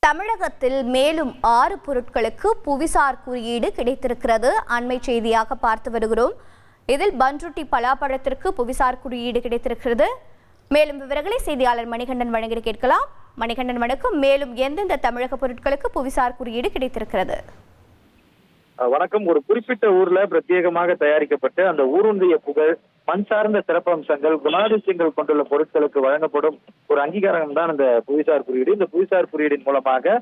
தமிழகத்தில் மேலும் 6 பொருட்களுக்கு புவிசார் குறியீடு கிடைத்திருக்கிறது. அண்மை செய்தியாக பார்த்து வருகிறோம். இதில் பன்ருட்டி பலாப்பழத்திற்கு புவிசார் குறியீடு கிடைத்திருக்கிறது. மேலும் விவரங்களை செய்தியாளர் மணிகண்டன் வழங்கி கேட்கலாம். மணிகண்டன் வணக்கம். மேலும் எந்தெந்த தமிழக பொருட்களுக்கு புவிசார் குறியீடு கிடைத்திருக்கிறது? வணக்கம். ஒரு குறிப்பிட்ட ஊர்ல பிரத்யேகமாக தயாரிக்கப்பட்டு அந்த ஊருடைய புகழ், மண் சார்ந்த சிறப்பம்சங்கள், குணாதிசயங்கள் கொண்டுள்ள பொருட்களுக்கு வழங்கப்படும் ஒரு அங்கீகாரம் தான் இந்த புவிசார் குறியீடு. இந்த புவிசார் குறியீடின் மூலமாக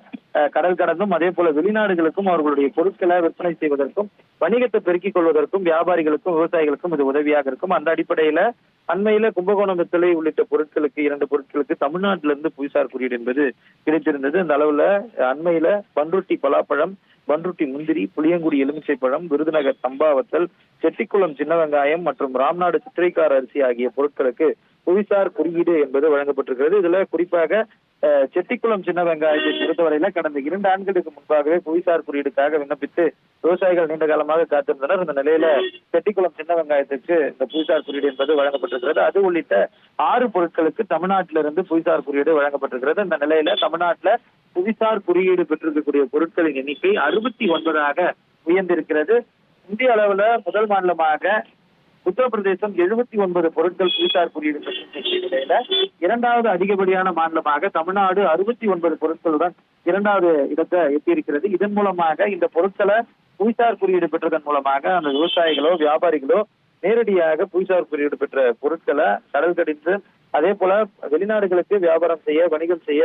கடல் கடந்தும் அதே போல வெளிநாடுகளுக்கும் அவர்களுடைய பொருட்களை விற்பனை செய்வதற்கும், வணிகத்தை பெருக்கிக் கொள்வதற்கும், வியாபாரிகளுக்கும் விவசாயிகளுக்கும் இது உதவியாக இருக்கும். அந்த அடிப்படையில அண்மையில கும்பகோணம் வெத்தலை உள்ளிட்ட பொருட்களுக்கு 2 பொருட்களுக்கு தமிழ்நாட்டிலிருந்து புவிசார் குறியீடு என்பது கிடைத்திருந்தது. அந்த அளவுல அண்மையில பன்ருட்டி பலாப்பழம், பன்ருட்டி முந்திரி, புளியங்குடி எலுமிச்சை பழம், விருதுநகர் சம்பாவத்தல், செட்டிக்குளம் சின்ன வெங்காயம் மற்றும் ராம்நாடு சித்திரைக்கார அரிசி ஆகிய பொருட்களுக்கு புவிசார் குறியீடு என்பது வழங்கப்பட்டிருக்கிறது. இதுல குறிப்பாக செட்டிக்குளம் சின்ன வெங்காயத்தை பொறுத்தவரையில கடந்த 2 ஆண்டுகளுக்கு முன்பாகவே புவிசார் குறியீடுக்காக விண்ணப்பித்து விவசாயிகள் நீண்ட காலமாக காத்திருந்தனர். இந்த நிலையில செட்டிக்குளம் சின்ன வெங்காயத்திற்கு இந்த புவிசார் குறியீடு என்பது வழங்கப்பட்டிருக்கிறது. அது உள்ளிட்ட 6 பொருட்களுக்கு தமிழ்நாட்டிலிருந்து புவிசார் குறியீடு வழங்கப்பட்டிருக்கிறது. இந்த நிலையில தமிழ்நாட்டுல புவிசார் குறியீடு பெற்றிருக்கக்கூடிய பொருட்களின் எண்ணிக்கை 69ஆக உயர்ந்திருக்கிறது. இந்திய அளவுல முதல் மாநிலமாக உத்தரப்பிரதேசம் 79 பொருட்கள் புவிசார் குறியீடு பெற்றிருக்கிற நிலையில 2வது அதிகப்படியான மாநிலமாக தமிழ்நாடு 69 பொருட்களுடன் 2வது இடத்தை எட்டியிருக்கிறது. இதன் மூலமாக இந்த பொருட்களை புவிசார் குறியீடு பெற்றதன் மூலமாக அந்த விவசாயிகளோ வியாபாரிகளோ நேரடியாக புவிசார் குறியீடு பெற்ற பொருட்களை கடல் கடிந்து அதே போல வெளிநாடுகளுக்கு வியாபாரம் செய்ய, வணிகம் செய்ய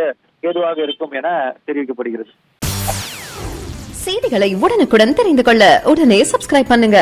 ஏதுவாக இருக்கும் என தெரிவிக்கப்படுகிறது. செய்திகளை உடனுக்குடன் தெரிந்து கொள்ள உடனே சப்ஸ்கிரைப் பண்ணுங்க.